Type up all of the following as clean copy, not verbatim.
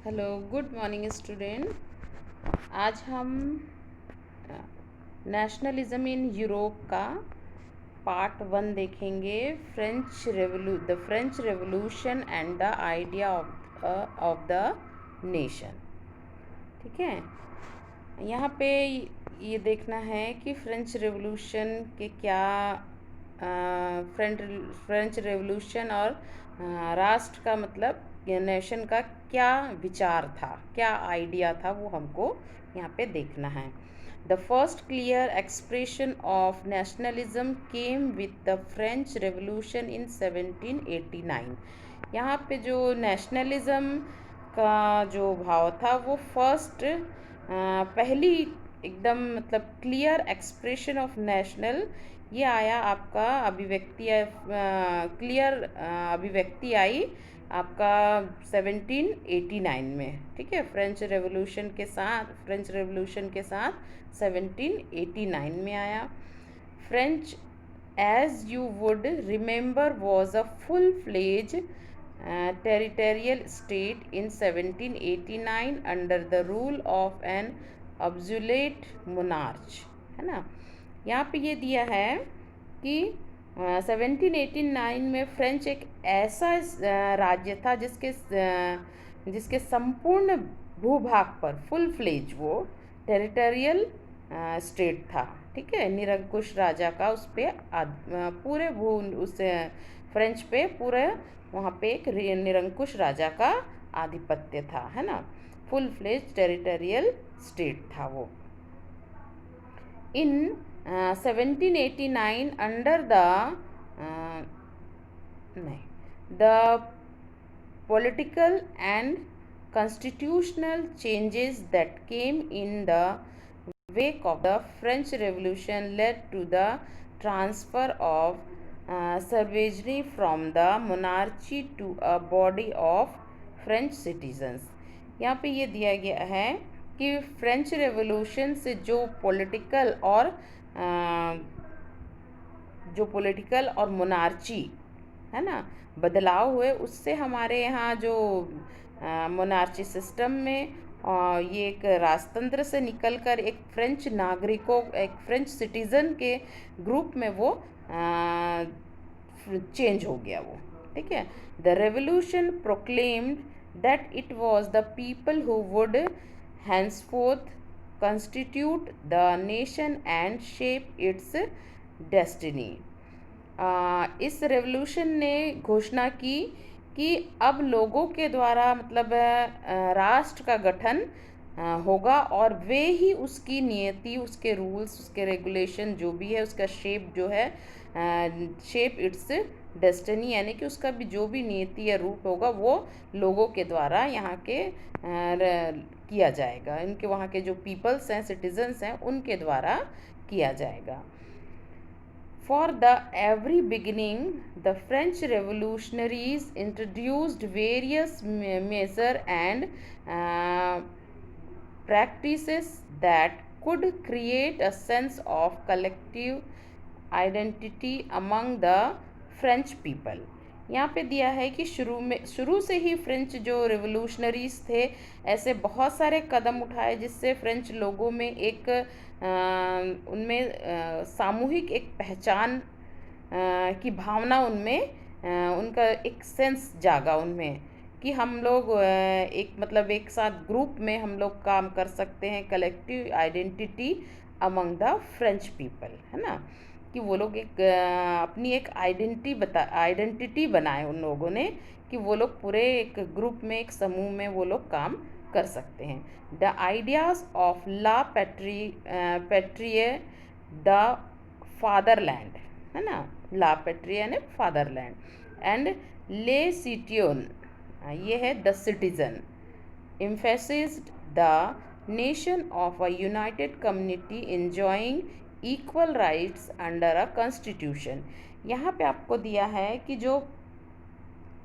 Hello, good morning student. आज हम nationalism in Europe का पार्ट 1 देखेंगे। The French revolution and the idea of the nation. ठीक है, यहाँ पे ये देखना है कि फ्रेंच रेवोल्यूशन के क्या फ्रेंच फ्रेंच रेवोल्यूशन और राष्ट्र का मतलब नेशन का क्या विचार था, क्या आइडिया था, वो हमको यहाँ पे देखना है। The first clear expression of nationalism came with the French revolution in 1789। यहाँ पे जो नेशनलिज्म का जो भाव था वो फर्स्ट पहली एकदम मतलब क्लियर एक्सप्रेशन ऑफ नेशनल ये आया आपका अभिव्यक्ति क्लियर अभिव्यक्ति आई आपका 1789 में। ठीक है, फ्रेंच रेवोल्यूशन के साथ 1789 में आया। French, as you would remember, was a full-fledged territorial state in 1789 under the rule of an absolute monarch। है ना, यहाँ पे ये दिया है कि 1789 में फ्रेंच एक ऐसा राज्य था जिसके संपूर्ण भूभाग पर फुल फ्लेज वो टेरिटोरियल स्टेट था। ठीक है, निरंकुश राजा का उस पर पूरे उस फ्रेंच पे पूरे वहाँ पे एक निरंकुश राजा का आधिपत्य था। है ना, फुल फ्लेज टेरिटोरियल स्टेट था वो। इन 1789 under the political and constitutional changes that came in the wake of the French Revolution led to the transfer of sovereignty from the monarchy to a body of French citizens। यहाँ पे ये दिया गया है कि French revolution से जो political और मोनार्ची है ना बदलाव हुए, उससे हमारे यहाँ जो मोनार्ची सिस्टम में ये एक राजतंत्र से निकलकर एक एक फ्रेंच सिटीज़न के ग्रुप में वो चेंज हो गया वो। ठीक है, the revolution proclaimed that it was the people who would henceforth constitute the nation and shape its destiny। इस रेवोल्यूशन ने घोषणा की कि अब लोगों के द्वारा मतलब राष्ट्र का गठन होगा और वे ही उसकी नियति, उसके रूल्स, उसके रेगुलेशन जो भी है, उसका शेप जो है शेप इट्स डेस्टिनी, यानी कि उसका भी जो भी नियति या रूप होगा वो लोगों के द्वारा यहाँ के किया जाएगा। इनके वहाँ के जो पीपल्स हैं, सिटीजन्स हैं, उनके द्वारा किया जाएगा। For the every beginning, the French revolutionaries introduced various measures and practices that could create a sense of collective identity among the French people। यहाँ पे दिया है कि शुरू से ही फ्रेंच जो रिवोल्यूशनरीज थे ऐसे बहुत सारे कदम उठाए जिससे फ्रेंच लोगों में एक उनमें सामूहिक एक पहचान की भावना, उनमें उनका एक सेंस जागा उनमें कि हम लोग एक मतलब एक साथ ग्रुप में हम लोग काम कर सकते हैं, collective identity among the French people. है ना, कि वो लोग एक अपनी एक आइडेंटिटी बनाए उन लोगों ने कि वो लोग पूरे एक ग्रुप में, एक समूह में वो लोग काम कर सकते हैं। The ideas of la patrie the fatherland, है ना, ला पैट्रिया ने फादरलैंड, एंड ले सिटियोन ये है the citizen, emphasized the nation of a united community enjoying equal rights under a constitution। यहाँ पे आपको दिया है कि जो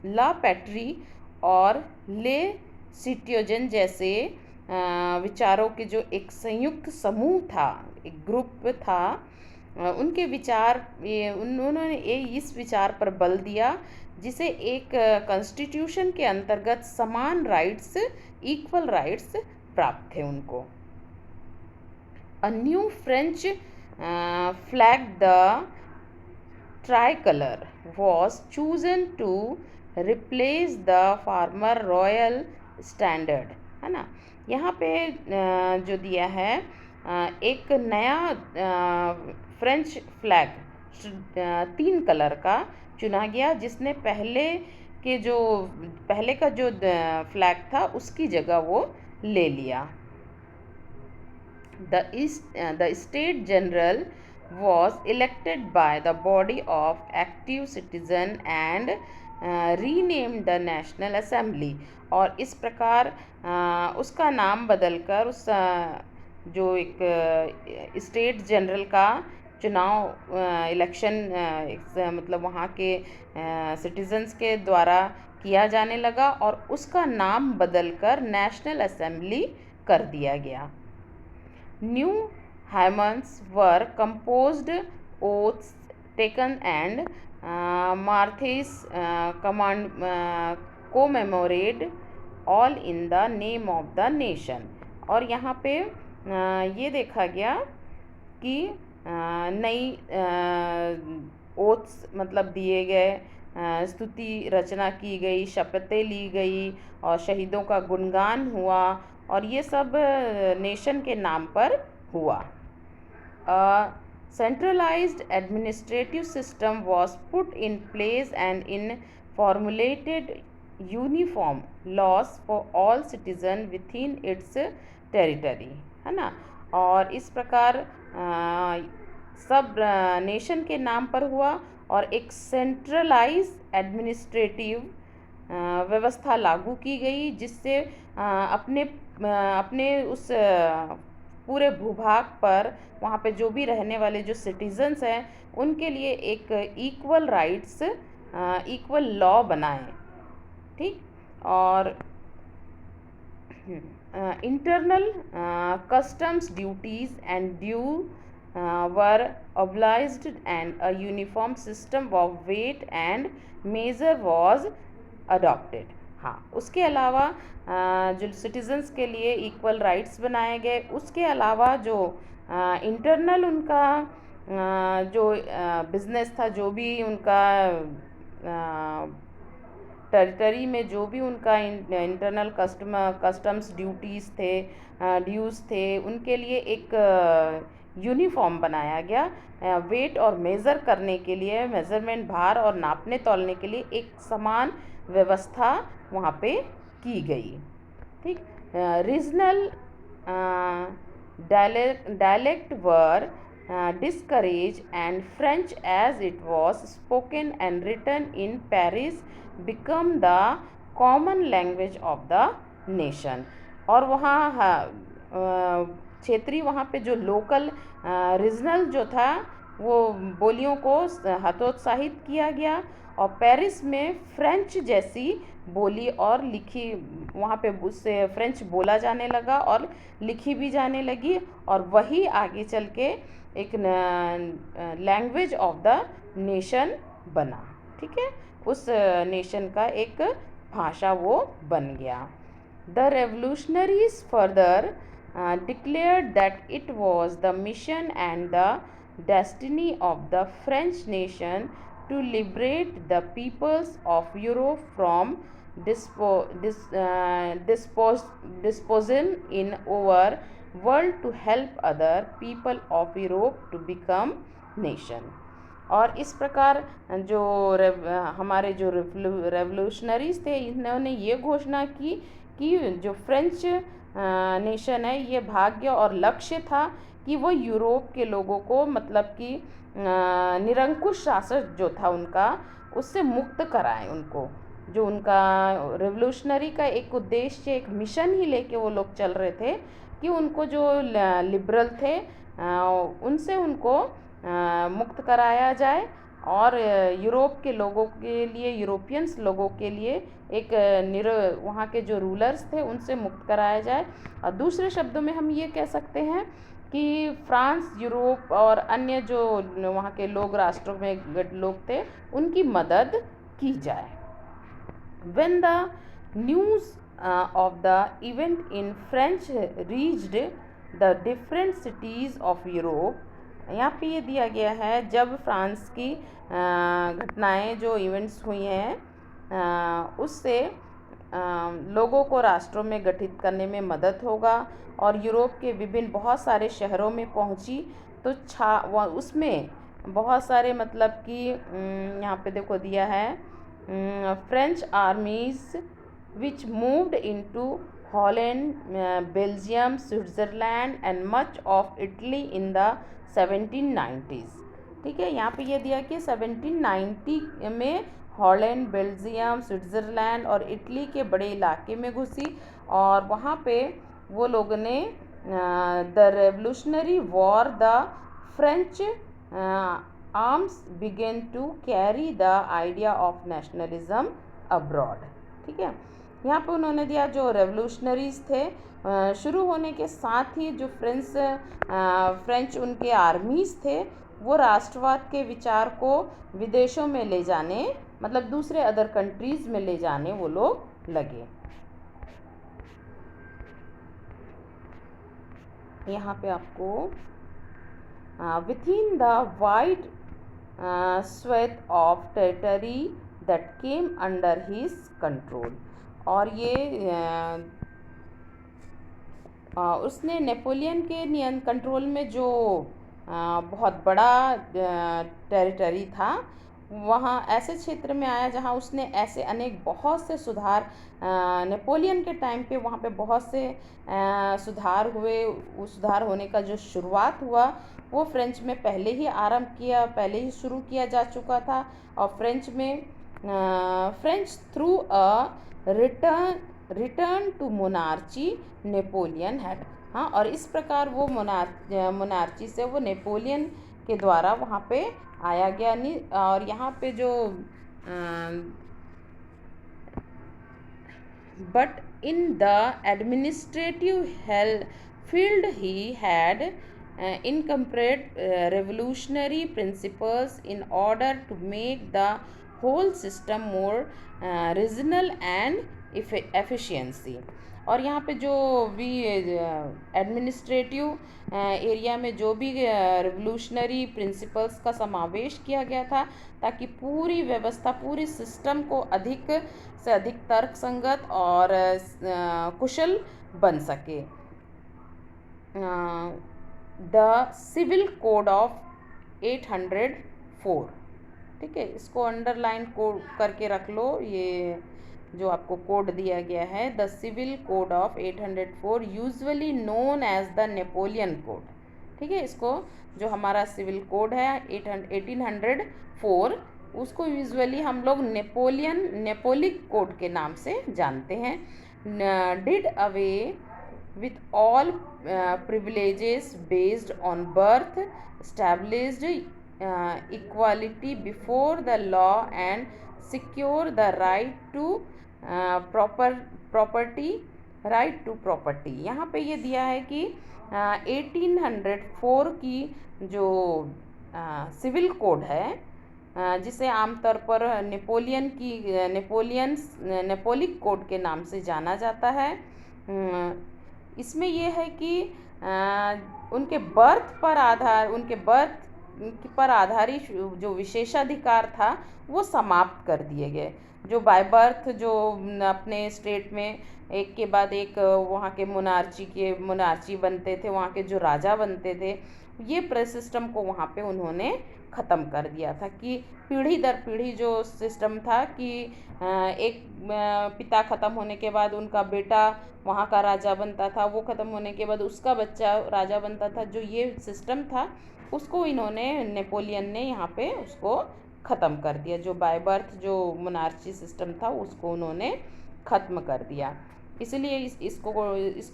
ला पैट्री और ले सिटियोजन जैसे विचारों के जो एक संयुक्त समूह था, एक ग्रुप था, उनके विचार उन्होंने इस विचार पर बल दिया जिसे एक कॉन्स्टिट्यूशन के अंतर्गत समान राइट्स, इक्वल राइट्स प्राप्त थे उनको। A new French flag, the tricolor, was chosen to replace the former royal standard, है ना। यहाँ पे जो दिया है एक नया फ्रेंच फ्लैग 3 कलर का चुना गया, जिसने पहले का जो फ्लैग था उसकी जगह वो ले लिया। The State General was elected by the body of active citizen and renamed the National Assembly। और इस प्रकार उसका नाम बदलकर उस जो एक स्टेट जनरल का चुनाव इलेक्शन मतलब वहाँ के सिटीजन्स के द्वारा किया जाने लगा और उसका नाम बदलकर नेशनल असेंबली कर दिया गया। New hymns were composed, oaths taken, and martyrs commemorated, all in the name of the nation। और यहाँ पे ये देखा गया कि नई ओथ्स मतलब दिए गए, स्तुति रचना की गई, शपथें ली गई और शहीदों का गुणगान हुआ और ये सब नेशन के नाम पर हुआ। Centralized administrative system was put in place and in formulated uniform laws for all citizens within its territory, है ना। और इस प्रकार सब नेशन के नाम पर हुआ और एक सेंट्रलाइज एडमिनिस्ट्रेटिव व्यवस्था लागू की गई, जिससे अपने उस पूरे भूभाग पर वहाँ पे जो भी रहने वाले जो सिटीजन्स हैं उनके लिए एक इक्वल राइट्स, इक्वल लॉ बनाए, ठीक। और internal customs duties and due were obliged and a uniform system of weight and measure was adopted। हाँ, उसके अलावा जो सिटीजन्स के लिए इक्वल राइट्स बनाए गए, उसके अलावा जो इंटरनल उनका जो बिजनेस था, जो भी उनका टेरिटरी में जो भी उनका इंटरनल कस्टम्स ड्यूटीज़ थे, ड्यूज़ थे, उनके लिए एक यूनिफॉर्म बनाया गया। वेट और मेज़र करने के लिए, मेज़रमेंट भार और नापने तौलने के लिए एक समान व्यवस्था वहाँ पे की गई, ठीक। Regional dialect were discouraged and French as it was spoken and written in Paris become the common language of the nation। और वहाँ क्षेत्रीय वहाँ पे जो लोकल रीजनल जो था वो बोलियों को हतोत्साहित किया गया और पेरिस में फ्रेंच जैसी बोली और लिखी वहाँ पे उससे फ्रेंच बोला जाने लगा और लिखी भी जाने लगी और वही आगे चल के एक लैंग्वेज ऑफ द नेशन बना, ठीक है। उस नेशन का एक भाषा वो बन गया। The revolutionaries further declared that it was the mission and the destiny of the French nation to liberate the peoples of Europe from despotism in our world to help other people of Europe to become nation। और इस प्रकार जो हमारे जो revolutionaries थे, इन्होंने ये घोषणा की कि जो फ्रेंच नेशन है, ये भाग्य और लक्ष्य था कि वो यूरोप के लोगों को मतलब कि निरंकुश शासक जो था उनका, उससे मुक्त कराएं उनको। जो उनका रेवोल्यूशनरी का एक उद्देश्य, एक मिशन ही लेके वो लोग चल रहे थे कि उनको जो लिबरल थे उनसे उनको मुक्त कराया जाए और यूरोप के लोगों के लिए, यूरोपियंस लोगों के लिए एक वहाँ के जो रूलर्स थे उनसे मुक्त कराया जाए। और दूसरे शब्दों में हम ये कह सकते हैं कि फ्रांस, यूरोप और अन्य जो वहाँ के लोग राष्ट्रों में लोग थे उनकी मदद की जाए। When the news of the event in French reached the different cities of Europe, यहाँ पे ये दिया गया है जब फ्रांस की घटनाएं जो इवेंट्स हुई हैं उससे लोगों को राष्ट्रों में गठित करने में मदद होगा और यूरोप के विभिन्न बहुत सारे शहरों में पहुंची, तो उसमें बहुत सारे मतलब कि यहाँ पे देखो दिया है French आर्मीज which moved into Holland, Belgium, Switzerland and much of Italy in the 1790s। ठीक है, यहाँ पे ये दिया कि 1790 में हॉलैंड, बेल्जियम, स्विट्ज़रलैंड और इटली के बड़े इलाके में घुसी और वहाँ पे वो लोगों ने the revolutionary war, the French arms began to carry the idea of nationalism abroad. ठीक है, यहाँ पे उन्होंने दिया जो रेवोल्यूशनरीज थे शुरू होने के साथ ही जो फ्रेंच उनके आर्मीज थे वो राष्ट्रवाद के विचार को विदेशों में ले जाने, मतलब दूसरे अदर कंट्रीज में ले जाने वो लोग लगे। यहाँ पे आपको within the wide swathe of territory that came under his control, और ये उसने नेपोलियन के कंट्रोल में जो बहुत बड़ा टेरिटरी था वहाँ ऐसे क्षेत्र में आया जहाँ उसने ऐसे अनेक बहुत से सुधार नेपोलियन के टाइम पे वहाँ पे बहुत से सुधार हुए। उस सुधार होने का जो शुरुआत हुआ वो फ्रेंच में पहले ही शुरू किया जा चुका था और French through a return to monarchy Napoleon had. हाँ, और इस प्रकार वो मोनार्ची से वो नेपोलियन के द्वारा वहाँ पे आया गया नहीं। और यहाँ पे जो but in the administrative field he had incorporate revolutionary principles in order to make the whole system more regional and efficiency। और यहाँ पे जो भी एडमिनिस्ट्रेटिव एरिया में जो भी रेवोल्यूशनरी प्रिंसिपल्स का समावेश किया गया था ताकि पूरी व्यवस्था, पूरी सिस्टम को अधिक से अधिक तर्कसंगत और कुशल बन सके। The civil code of 804। ठीक है, इसको अंडरलाइन करके रख लो, ये जो आपको कोड दिया गया है the civil code of 804 usually known as the Napoleon code. ठीक है, इसको जो हमारा सिविल कोड है 1804 उसको यूजुअली हम लोग नेपोलिक कोड के नाम से जानते हैं। Did away with all privileges based on birth, established equality before the law and secure the right to property, right to property। यहाँ पे ये दिया है कि 1804 की जो सिविल कोड है जिसे आमतौर पर नेपोलिक कोड के नाम से जाना जाता है, इसमें यह है कि उनके बर्थ पर आधारित जो विशेषाधिकार था वो समाप्त कर दिए गए। जो बाय बर्थ जो अपने स्टेट में एक के बाद एक वहाँ के मोनार्ची बनते थे, वहाँ के जो राजा बनते थे, ये सिस्टम को वहाँ पे उन्होंने ख़त्म कर दिया था कि पीढ़ी दर पीढ़ी जो सिस्टम था कि एक पिता ख़त्म होने के बाद उनका बेटा वहाँ का राजा बनता था, वो ख़त्म होने के बाद उसका बच्चा राजा बनता था। जो ये सिस्टम था उसको नेपोलियन ने यहाँ पे उसको ख़त्म कर दिया। जो बाय बर्थ जो मोनार्ची सिस्टम था उसको उन्होंने ख़त्म कर दिया। इसलिए इस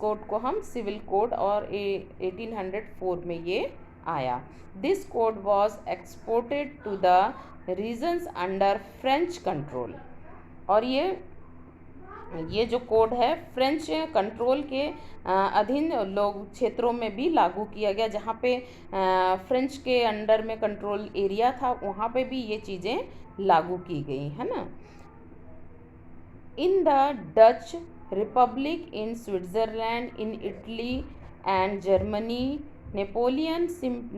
कोड को हम सिविल कोड और 1804 में ये आया। This code was exported to the regions under French control. और ये ये जो कोड है फ्रेंच कंट्रोल के अधीन लोग क्षेत्रों में भी लागू किया गया, जहाँ पे फ्रेंच के अंडर में कंट्रोल एरिया था वहाँ पे भी ये चीज़ें लागू की गई है ना। In the Dutch Republic, in Switzerland, in Italy and Germany, Napoleon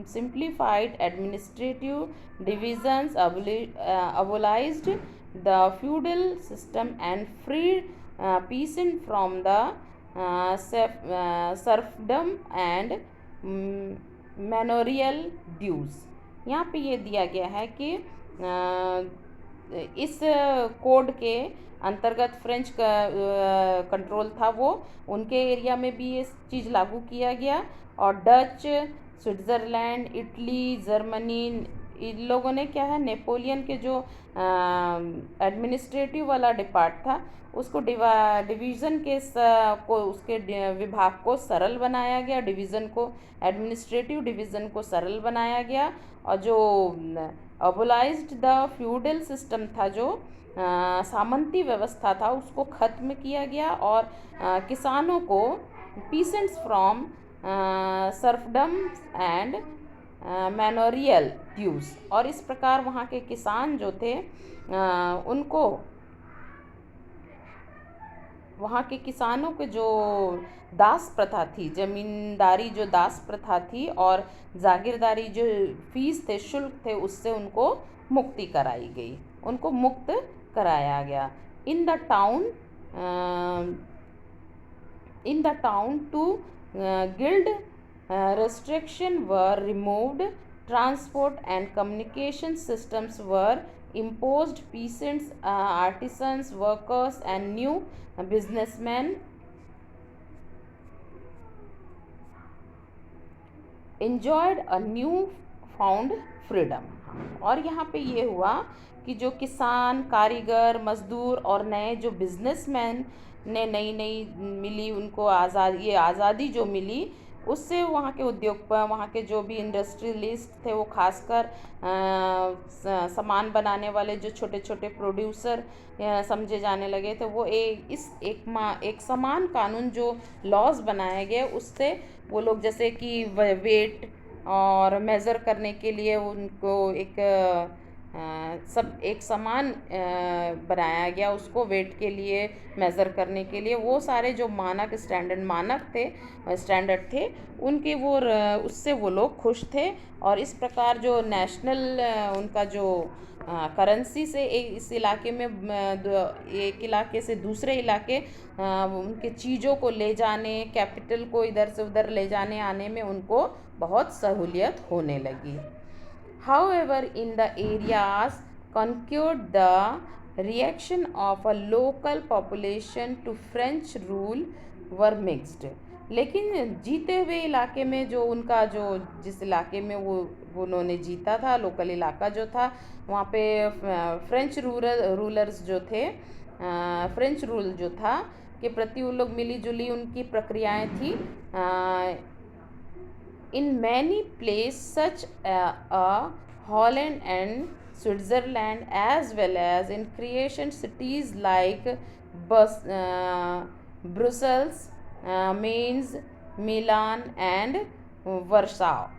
simplified administrative divisions, abolished the feudal system, and freed peasants from the serfdom and manorial dues. यहाँ पे ये दिया गया है कि इस कोड के अंतर्गत फ्रेंच का कंट्रोल था वो उनके एरिया में भी ये चीज़ लागू किया गया, और डच, स्विट्ज़रलैंड, इटली, जर्मनी, इन लोगों ने क्या है नेपोलियन के जो एडमिनिस्ट्रेटिव वाला डिपार्ट था उसको डिवीज़न के को उसके विभाग को सरल बनाया गया, डिवीज़न को एडमिनिस्ट्रेटिव डिवीज़न को सरल बनाया गया, और जो अबोलाइज्ड द फ्यूडल सिस्टम था, जो सामंती व्यवस्था था उसको ख़त्म किया गया, और किसानों को peasants from serfdom and manorial dues, और इस प्रकार वहाँ के किसान जो थे उनको वहाँ के किसानों के जो दास प्रथा थी, ज़मींदारी जो दास प्रथा थी और जागीरदारी जो फीस थे, शुल्क थे, उससे उनको मुक्ति कराई गई, उनको मुक्त कराया गया। In the town too guild restriction were removed, transport and communication systems were imposed, peasants, artisans, workers and new businessmen enjoyed a new found freedom. और यहाँ पे ये हुआ कि जो किसान, कारीगर, मजदूर और नए जो बिजनेसमैन ने नई मिली उनको आज़ादी जो मिली, उससे वहाँ के उद्योग पर वहाँ के जो भी इंडस्ट्रियलिस्ट थे वो खासकर सामान बनाने वाले जो छोटे छोटे प्रोड्यूसर समझे जाने लगे थे, वो एक समान कानून जो लॉज बनाए गए उससे वो लोग जैसे कि वेट और मेज़र करने के लिए उनको एक समान बनाया गया, उसको वेट के लिए मेज़र करने के लिए वो सारे जो स्टैंडर्ड थे उनके वो उससे वो लोग खुश थे, और इस प्रकार जो नेशनल उनका जो करेंसी से इस इलाके में एक इलाके से दूसरे इलाके उनके चीज़ों को ले जाने, कैपिटल को इधर से उधर ले जाने आने में उनको बहुत सहूलियत होने लगी। However, in the areas conquered, the reaction of a local population to French rule were mixed. लेकिन जीते हुए इलाके में जो उनका जो जिस इलाके में वो उन्होंने जीता था, लोकल इलाका जो था, वहाँ पे फ्रेंच रूलर्स जो थे, फ्रेंच रूल जो था के प्रति वो लोग मिली जुली उनकी प्रक्रियाएं थी। In many places such Holland and Switzerland, as well as in creation cities like Brussels, Mainz, Milan and Warsaw,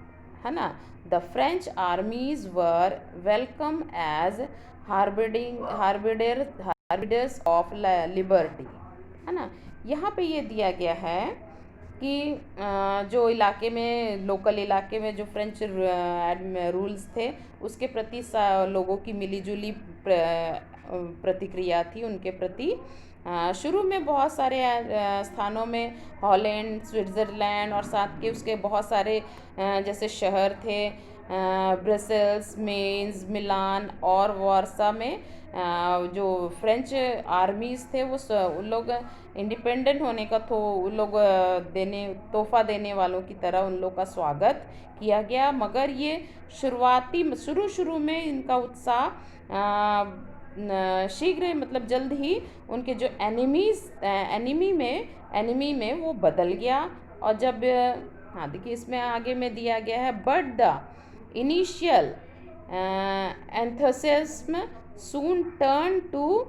है ना, the French armies were welcome as harbingers of liberty, है ना। यहाँ पे ये दिया गया है कि जो इलाके में लोकल इलाके में जो फ्रेंच रूल्स थे उसके प्रति लोगों की मिलीजुली प्रतिक्रिया थी उनके प्रति। शुरू में बहुत सारे स्थानों में हॉलैंड, स्विट्ज़रलैंड और साथ के उसके बहुत सारे जैसे शहर थे, ब्रसेल्स, मेंस, मिलान और वारसा में जो फ्रेंच आर्मीज़ थे वो उन लोग इंडिपेंडेंट होने का उन लोग तोहफा देने वालों की तरह उन लोग का स्वागत किया गया। मगर ये शुरू में इनका उत्साह शीघ्र मतलब जल्द ही उनके जो एनिमी में वो बदल गया। और जब देखिए इसमें आगे में दिया गया है, but the initial enthusiasm soon turned to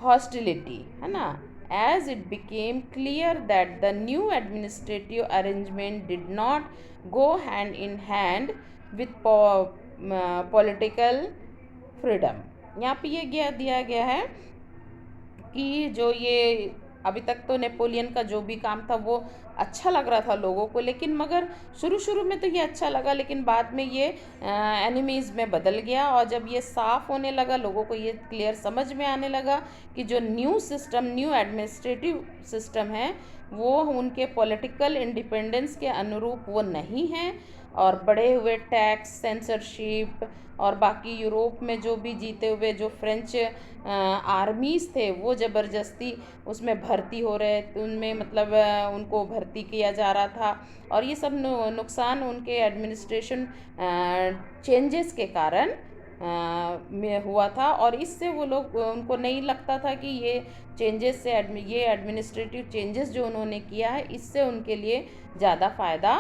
hostility, है ना, as it became clear that the new administrative arrangement did not go hand in hand with political freedom. यहाँ पे ये दिया गया है कि जो ये अभी तक तो नेपोलियन का जो भी काम था वो अच्छा लग रहा था लोगों को, लेकिन मगर शुरू में तो ये अच्छा लगा, लेकिन बाद में ये एनिमीज़ में बदल गया। और जब ये साफ होने लगा, लोगों को ये क्लियर समझ में आने लगा कि जो न्यू एडमिनिस्ट्रेटिव सिस्टम है वो उनके पॉलिटिकल इंडिपेंडेंस के अनुरूप वो नहीं है, और बढ़े हुए टैक्स, सेंसरशिप और बाकी यूरोप में जो भी जीते हुए जो फ्रेंच आर्मीज़ थे वो ज़बरदस्ती उसमें भर्ती हो रहे थे, उनमें मतलब उनको भर्ती किया जा रहा था, और ये सब नुकसान उनके एडमिनिस्ट्रेशन चेंजेस के कारण में हुआ था। और इससे वो लोग, उनको नहीं लगता था कि ये चेंजेस से ये एडमिनिस्ट्रेटिव चेंजेस जो उन्होंने किया है इससे उनके लिए ज़्यादा फ़ायदा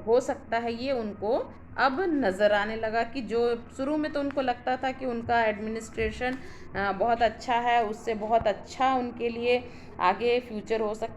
हो सकता है, ये उनको अब नज़र आने लगा कि जो शुरू में तो उनको लगता था कि उनका एडमिनिस्ट्रेशन बहुत अच्छा है, उससे बहुत अच्छा उनके लिए आगे फ्यूचर हो सकता